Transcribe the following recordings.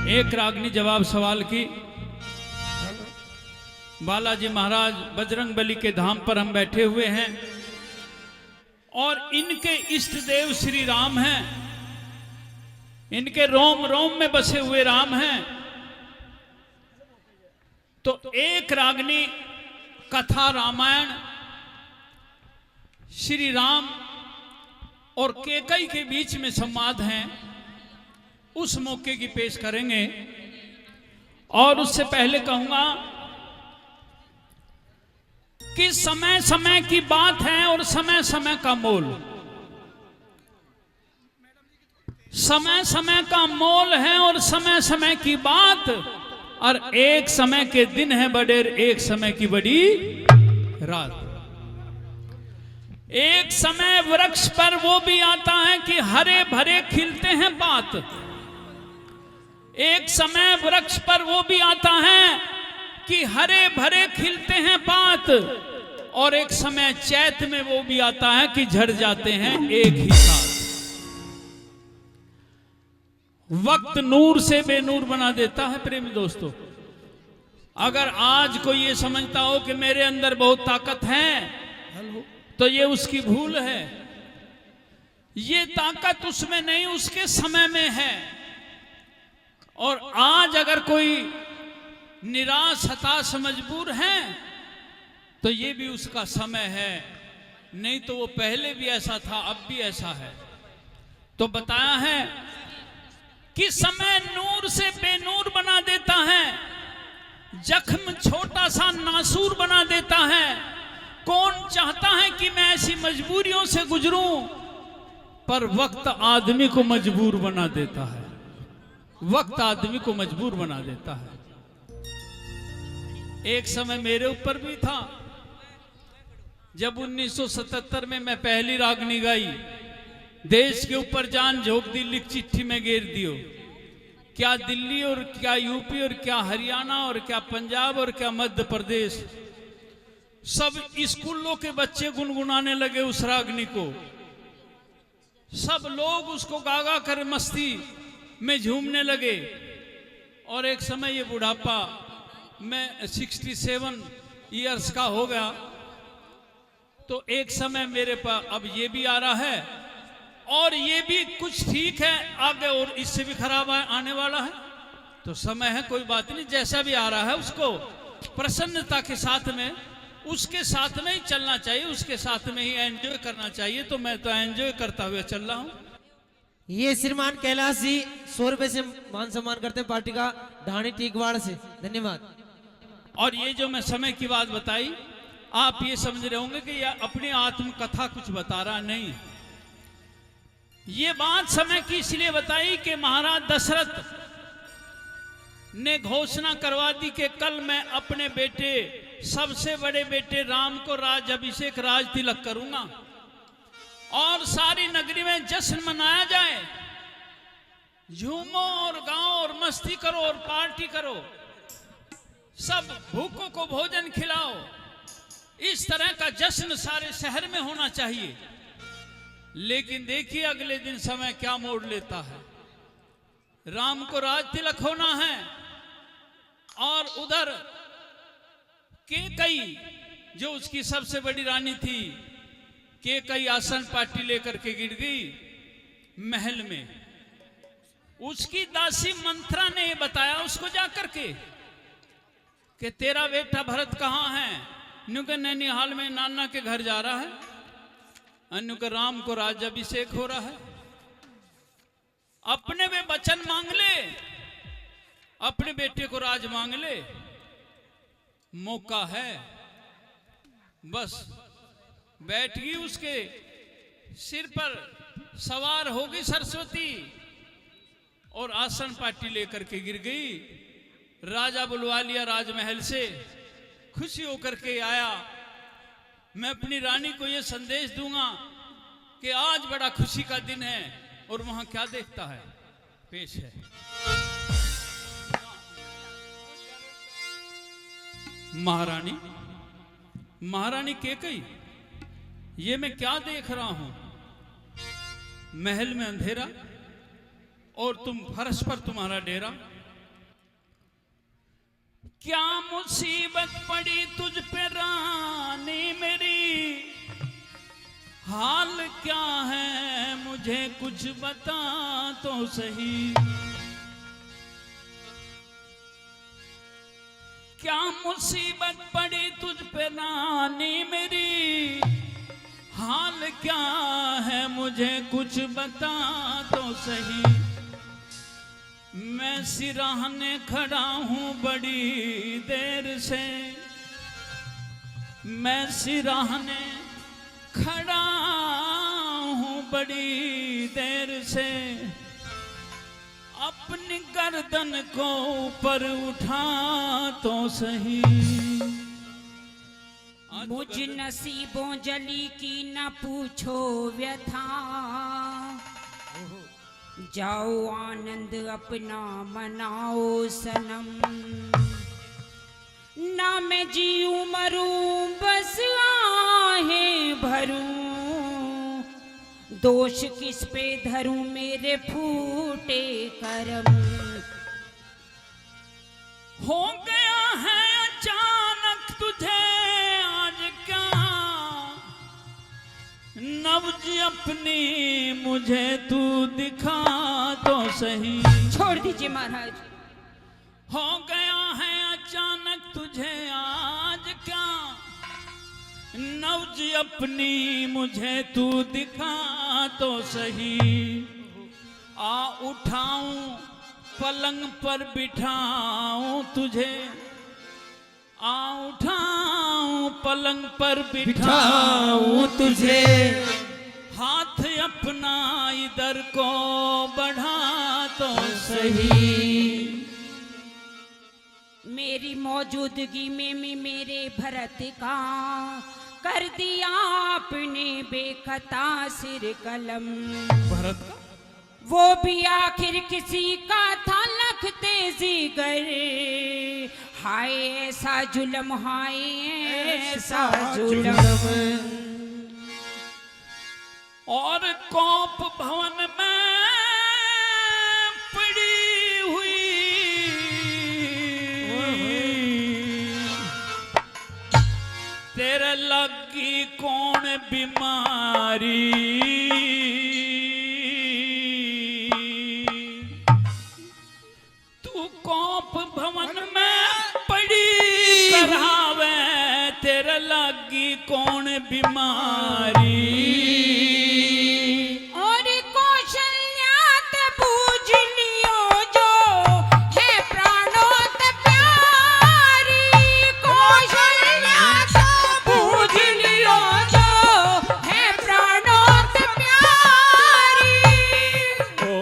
एक रागनी जवाब सवाल की। बालाजी महाराज बजरंग बली के धाम पर हम बैठे हुए हैं और इनके इष्ट देव श्री राम हैं, इनके रोम रोम में बसे हुए राम हैं। तो एक रागनी कथा रामायण श्री राम और केकई के बीच में संवाद हैं, उस मौके की पेश करेंगे। और उससे पहले कहूंगा कि समय समय की बात है और समय समय का मोल, समय समय का मोल है और समय समय की बात। और एक समय के दिन है बड़े, एक समय की बड़ी रात। एक समय वृक्ष पर वो भी आता है कि हरे भरे खिलते हैं पात। एक समय वृक्ष पर वो भी आता है कि हरे भरे खिलते हैं पात। और एक समय चैत में वो भी आता है कि झड़ जाते हैं एक ही साथ। वक्त नूर से बेनूर बना देता है प्रेमी दोस्तों। अगर आज कोई ये समझता हो कि मेरे अंदर बहुत ताकत है, तो ये उसकी भूल है। ये ताकत उसमें नहीं, उसके समय में है। और आज अगर कोई निराश हताश मजबूर है तो ये भी उसका समय है, नहीं तो वो पहले भी ऐसा था, अब भी ऐसा है। तो बताया है कि समय नूर से बेनूर बना देता है, जख्म छोटा सा नासूर बना देता है। कौन चाहता है कि मैं ऐसी मजबूरियों से गुजरूं, पर वक्त आदमी को मजबूर बना देता है। वक्त आदमी को मजबूर बना देता है। एक समय मेरे ऊपर भी था, जब 1977 में मैं पहली रागनी गाई, देश के ऊपर जान झोंक दी, लिख चिट्ठी में घेर दियो। क्या दिल्ली और क्या यूपी और क्या हरियाणा और क्या पंजाब और क्या मध्य प्रदेश, सब स्कूलों के बच्चे गुनगुनाने लगे उस रागनी को। सब लोग उसको गा गा कर मस्ती में झूमने लगे। और एक समय ये बुढ़ापा, मैं 67 ईयर्स का हो गया, तो एक समय मेरे पास अब ये भी आ रहा है और ये भी कुछ ठीक है, आगे और इससे भी खराब आने वाला है। तो समय है, कोई बात नहीं, जैसा भी आ रहा है उसको प्रसन्नता के साथ में, उसके साथ में ही चलना चाहिए, उसके साथ में ही एंजॉय करना चाहिए। तो मैं तो एंजॉय करता हुआ चल रहा हूं। ये श्रीमान कैलाश जी 100 रुपए से मान सम्मान करते हैं पार्टी का, ढाणी टीकवाड़ से। धन्यवाद। और ये जो मैं समय की बात बताई, आप ये समझ रहे होंगे कि यह अपनी आत्मकथा कुछ बता रहा नहीं। ये बात समय की इसलिए बताई कि महाराज दशरथ ने घोषणा करवा दी कि कल मैं अपने बेटे, सबसे बड़े बेटे राम को राज अभिषेक, राज तिलक करूंगा और सारी नगरी में जश्न मनाया जाए। झूमो और गाओ और मस्ती करो और पार्टी करो, सब भूखों को भोजन खिलाओ। इस तरह का जश्न सारे शहर में होना चाहिए। लेकिन देखिए अगले दिन समय क्या मोड़ लेता है। राम को राज तिलक होना है और उधर केकई, जो उसकी सबसे बड़ी रानी थी, केकई आसन पार्टी लेकर के गिर गई महल में। उसकी दासी मंत्रा ने बताया उसको जाकर के कि तेरा बेटा भरत कहाँ है। न्यूके नैनीहाल में नाना के घर जा रहा है। अन्य के राम को राज्याभिषेक हो रहा है। अपने में वचन मांग ले, अपने बेटे को राज मांग ले, मौका है। बस बैठ गई, उसके सिर पर सवार होगी सरस्वती और आसन पार्टी लेकर के गिर गई। राजा बुलवा लिया राजमहल से, खुशी होकर के आया। मैं अपनी रानी को यह संदेश दूंगा कि आज बड़ा खुशी का दिन है। और वहां क्या देखता है, पेश है। महारानी, महारानी केकई, ये मैं क्या देख रहा हूं। महल में अंधेरा और तुम फर्श पर तुम्हारा डेरा, क्या मुसीबत पड़ी तुझ पे रानी मेरी, हाल क्या है मुझे कुछ बता तो सही। क्या मुसीबत पड़ी तुझ पे रानी मेरी, हाल क्या है मुझे कुछ बता तो सही। मैं सिराहने खड़ा हूँ बड़ी देर से, मैं सिराहने खड़ा हूँ बड़ी देर से, अपनी गर्दन को ऊपर उठा तो सही। मुझ नसीबों जली की न पूछो व्यथा, जाओ आनंद अपना मनाओ सनम। ना मैं जीऊं मरूं बस आहें भरूं, दोष किस पे धरूं मेरे फूटे करम। हो गया है अचानक तुझे आज क्या, नब्ज अपनी मुझे तू दिखा तो सही। छोड़ दीजिए महाराज। हो गया है अचानक तुझे आज क्या, नब्ज अपनी मुझे तू दिखा तो सही। आ उठाऊं पलंग पर बिठाऊं तुझे, आ उठाऊं पलंग पर बिठाऊं तुझे, हाथ अपना इधर को बढ़ा तो सही। मेरी मौजूदगी में मेरे भरत का कर दिया आपने बेखता सिर कलम। भरत का वो भी आखिर किसी का था लखते जिगर, हाय ऐसा जुल्म हाय ऐसा जुल्म। और कोप भवन में पड़ी हुई तेरे लगी कौन बीमारी, तू कोप भवन में पड़ी करावे तेरे लगी कौन बीमारी। और कौशल्यात बूझ लियो जो है प्राणों ते प्यारी, कौशल्यात बूझ लियो जो है प्राणों ते प्यारी। हो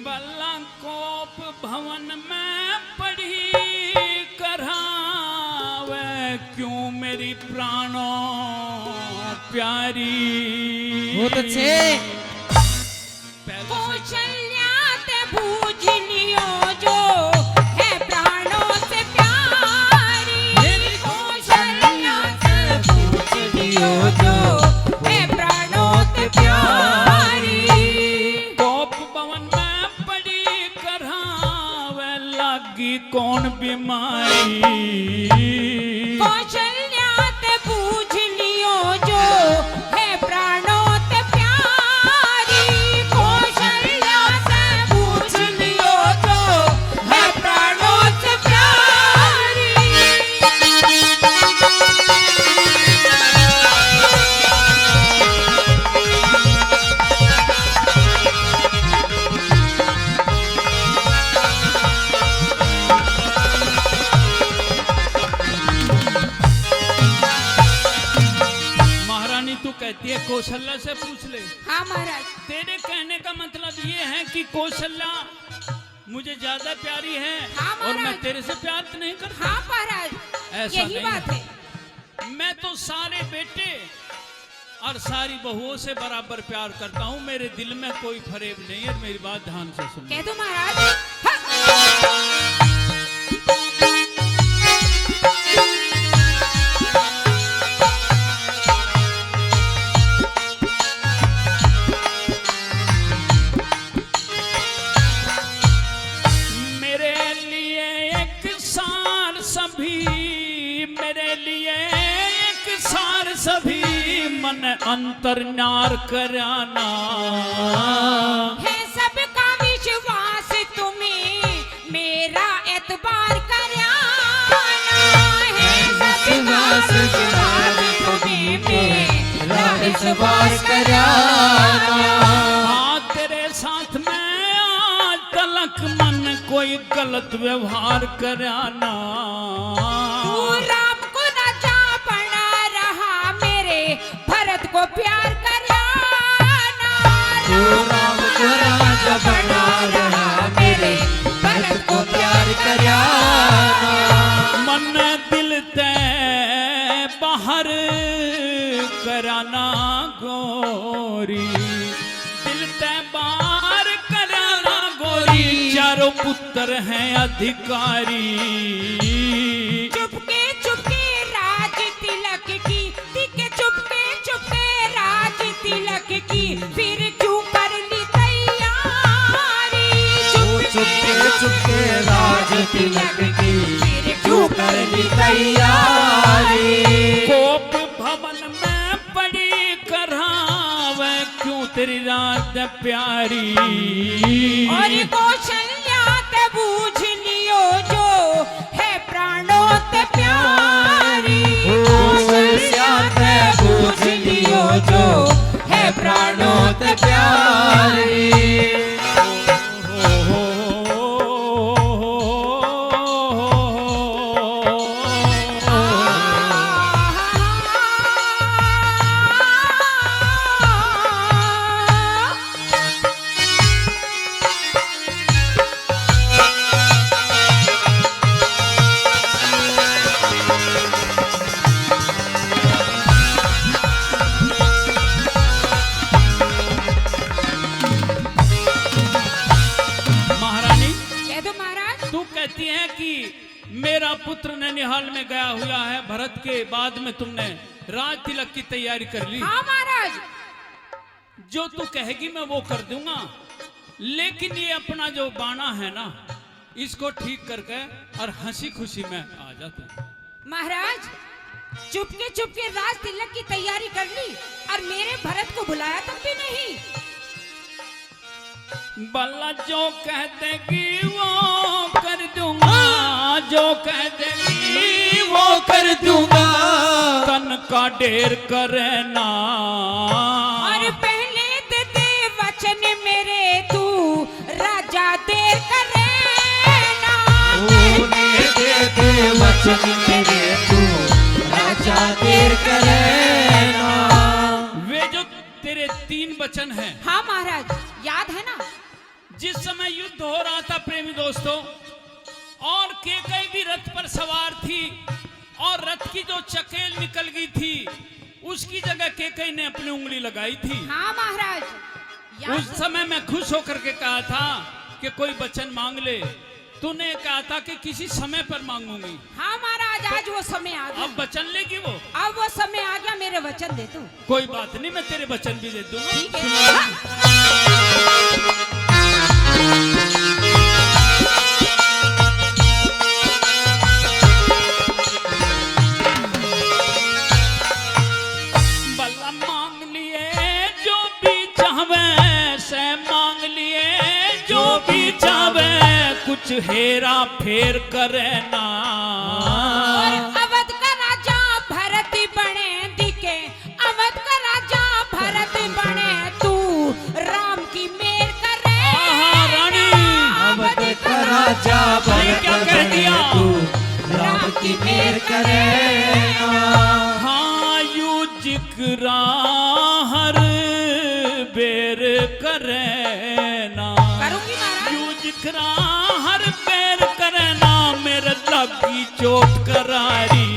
बल्ला कोप भवन में पढ़ी करावे क्यों मेरी प्राणों प्यारी। बहुत अच्छे। कौशल्यात बूझ लियो जो है प्राणों से प्यारी, कौशल्यात बूझ लियो जो है प्राणों से प्यारी। कोप भवन में पड़ी करावे लगी कौन बीमारी, कौशल्यात बूझ लियो जो है प्राणों ते प्यारी, कौशल्यात बूझ लियो जो है प्राणों से प्यारी। महारानी तू कहती है कौशल्या से पूछ ले। हाँ महाराज। तेरे कहने का मतलब ये है कि कौशल्या मुझे ज्यादा प्यारी है हाँ, और मैं महाराज। तेरे से प्यार तो नहीं करता। हाँ महाराज, ऐसा यही नहीं बात है। है। मैं तो सारे बेटे और सारी बहुओं से बराबर प्यार करता हूँ। मेरे दिल में कोई फरेब नहीं है। मेरी बात ध्यान से सुन। कह दो महाराज। हाँ। मेरे लिए एक सार सभी, मेरे लिए एक सार सभी, मन अंतर नार कराना। है सबका विश्वास तुम्हें, मेरा एतबार कराना। है सबका विश्वास तुम्हें, मेरा एतबार कराना। हाँ तेरे साथ में आज तलक मन कोई गलत व्यवहार कराना। तू राम को राजा बना रहा, मेरे भरत को प्यार कराना। तू राम को राजा बना रहा, मेरे भरत को प्यार कराना। मन दिल ते बाहर कराना गोरी, दिल ते बाहर कराना गोरी। चारों पुत्र हैं अधिकारी। चुपके चुपके राज तिलक की, तिके चुपके राज तिलक की, फिर क्यों कर ली तैयारी। चुपके राज तिलक की, फिर क्यों कर ली तैयारी। कोप भवन में पड़ी करावे, क्यों तेरी रात प्यारी। और कौशल्या ते बूझ लियो, जो है प्राणों ते प्यारी। कौशल्या ते बूझ लियो, जो है प्राणों ते प्यारी। महारानी कह दो महाराज। तू कहती है कि मेरा पुत्र नैनिहाल में गया हुआ है, भरत के बाद में तुमने राज तिलक की तैयारी कर ली। हाँ महाराज। जो तू कहेगी मैं वो कर दूंगा, लेकिन ये अपना जो बाणा है ना, इसको ठीक करके और हंसी खुशी में आ जा तू। महाराज, चुपके चुपके राज तिलक की तैयारी कर ली और मेरे भरत को बुलाया तक भी नहीं। बल्ला जो कह देगी वो कर दूंगा, जो कह देगी वो कर दूंगा। तन का ढेर करे ना, और पहले दे दे वचन मेरे, तू राजा देर करे ना। तूने दे वचन मेरे, तू राजा देर करे ना। वे जो तेरे 3 वचन हैं, हाँ महाराज, याद है ना। जिस समय युद्ध हो रहा था प्रेमी दोस्तों, और केकई भी रथ पर सवार थी, और रथ की जो चकेल निकल गई थी, उसकी जगह केकई ने अपनी उंगली लगाई थी। हाँ महाराज, उस याद। समय मैं खुश होकर के कहा था कि कोई वचन मांग ले। तूने कहा था कि किसी समय पर मांगूंगी। हाँ महाराज, आज वो समय आ गया। अब वचन लेगी वो? अब वो समय आ गया, मेरे वचन दे तू। कोई बात नहीं, मैं तेरे वचन भी दे दूंगा। ठीक है। हाँ। बल्ला मांग लिए जो भी चाहवे, से मांग लिए जो भी चाहवे, कुछ हेरा फेर करे ना। और अवध का राजा भरत बने दिखे, अवध का राजा भरत बने, तू राम की मेर करे। आहा रानी, अवध का राजा ये क्या कह दिया? तू राम की मेर करे ना। हाँ यू जिक्रा हर बेर करे ना। करूंगी महाराज। यू जिक्रा चोट करारी।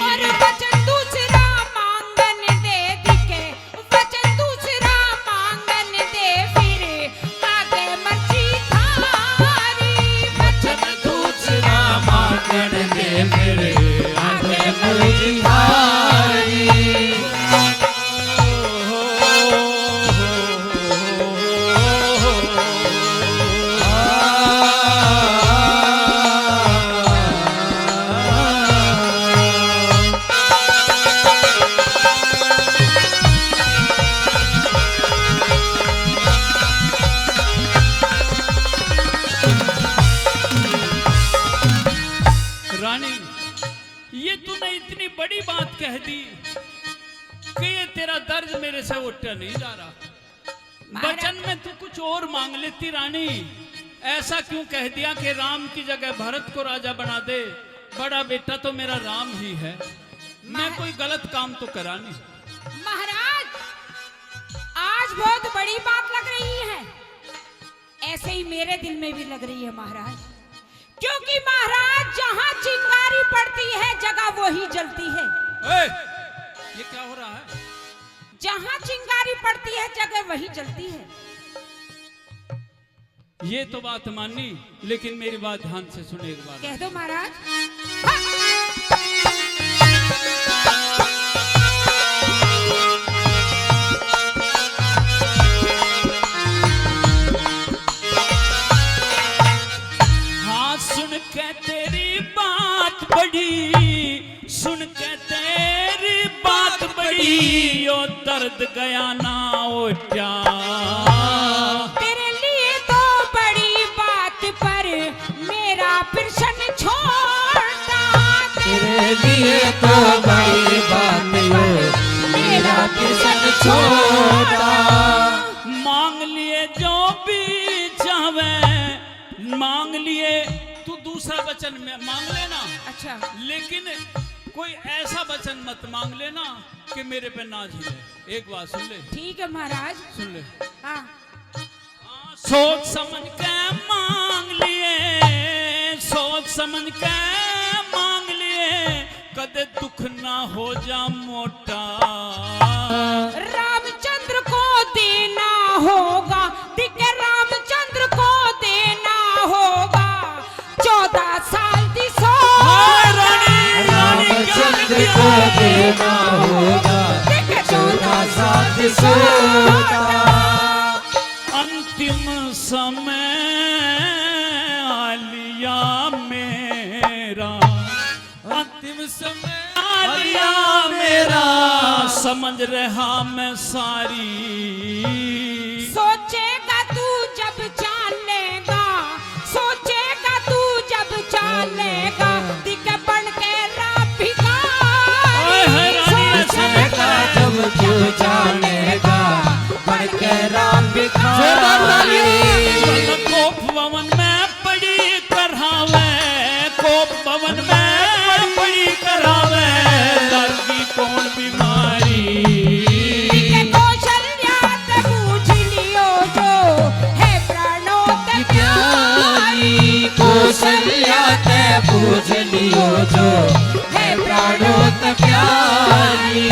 और वचन दूसरा मांगन दे दिखे, वचन दूसरा मांगन दे, फिर आगे मर्जी थारी। वचन दूसरा मांगन दे, फिर आगे मर्जी थारी। रानी, ये तूने इतनी बड़ी बात कह दी कि ये तेरा दर्द मेरे से उठा नहीं जा रहा। वचन में तू कुछ और मांग लेती रानी। ऐसा क्यों कह दिया कि राम की जगह भरत को राजा बना दे? बड़ा बेटा तो मेरा राम ही है। मैं कोई गलत काम तो करा नहीं। महाराज, आज बहुत बड़ी बात लग रही है। ऐसे ही मेरे दिल में भी लग रही है महाराज, क्योंकि महाराज जहां चिंगारी पड़ती है जगह वही जलती है। ये क्या हो रहा है? जहां चिंगारी पड़ती है जगह वही जलती है। ये तो बात मानी, लेकिन मेरी बात ध्यान से सुने एक बार। कह दो महाराज। हाँ, सुन के तेरी बात बड़ी, सुन के तेरी बात बड़ी, यो दर्द गया ना उठा। तेरे लिए तो बड़ी बात पर मेरा प्रश्न छोड़ता। तेरे लिए तो बड़ी बात हो, मेरा प्रश्न छोटा। मांग लिए जो भी चाहे, मांग लिए। तू दूसरा वचन में मांग लेना, अच्छा, लेकिन कोई ऐसा वचन मत मांग लेना कि मेरे पे नाज हिले। एक बात सुन ले, ठीक है महाराज। सुन ले। हाँ, सोच समझ के मांग लिए, सोच समझ के मांग लिए, कदे दुख ना हो जा मोटा। रामचंद्र को देना होगा, दिखे रामचंद्र को देना होगा 14 साल दी रामचंद्र को देना होगा 14 साल सोता। अंतिम समय आलिया मेरा, अंतिम समय आलिया मेरा, समझ रहा मैं सारी। सोचेगा तू जब जानेगा, सोचेगा तू जब जानेगा, दिखे बन के राम भिखारी। सोचेगा जब तू जानेगा, बन के राम भिखारी। कोप भवन में पड़ी करावे, कोप भवन में पड़ी करावे, लगी कौन बीमारी। दिखे कौशल्या ते पूछ लियो जो है प्राणों ते प्यारी। कौशल्या ते पूछ लियो जो है प्राणों ते प्यारी।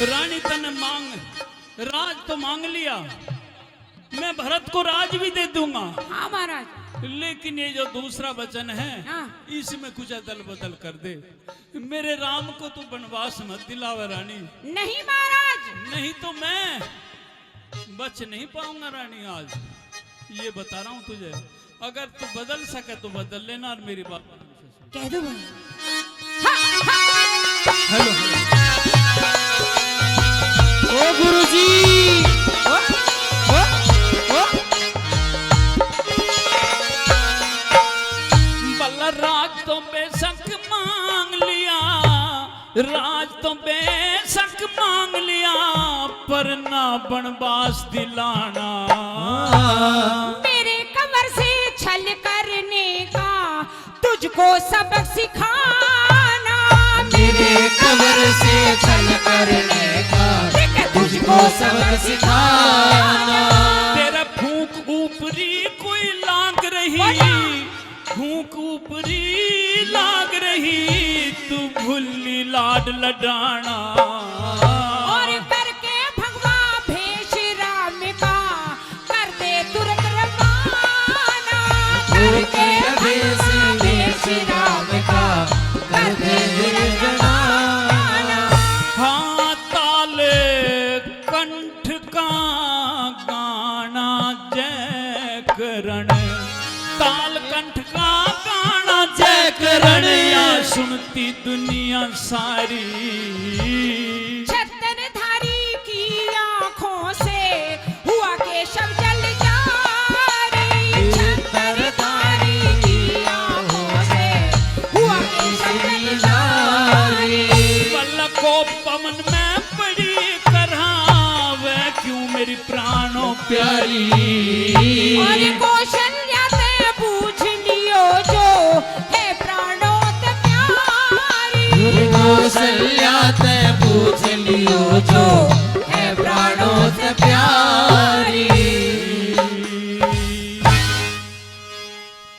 रानी तने मांग, राज तो मांग लिया, मैं भरत को राज भी दे दूंगा। हाँ महाराज। लेकिन ये जो दूसरा वचन है, हाँ। इसमें कुछ अदल बदल कर दे। मेरे राम को तू वनवास मत दिलावे रानी। नहीं महाराज। नहीं तो मैं बच नहीं पाऊंगा रानी। आज ये बता रहा हूं तुझे, अगर तू बदल सके तो बदल लेना। और मेरी बात कह दो भाई। हेलो ओ गुरुजी, राज तो बेशक मांग लिया, राज तो बेशक मांग लिया, पर ना बनवास दिलाना। मेरे कमर से छल करने का तुझको सबक सिखाना। से छल करने का तुझको सबक सिखाना। तेरा फूंक ऊपरी कोई लाग रही, फूंक ऊपरी लाग रही, तू भूली लाड लडाना। और करके भगवा भेष राम का कर दे तुरंत रवाना। करके भगवा भेष राम का कर दे तुरंत रवाना। हाँ ताले कंठ का गाना जय करण, ताल कंठ का गाना जय करण, या सुनती दुनिया सारी। छत्रधारी की आंखों से हुआ केशव जल जारी। छत्रधारी की आंखों से हुआ केशव जल जारी। पल को पवन में पड़ी करहा, वह क्यों मेरी प्राणों प्यारी। और कोई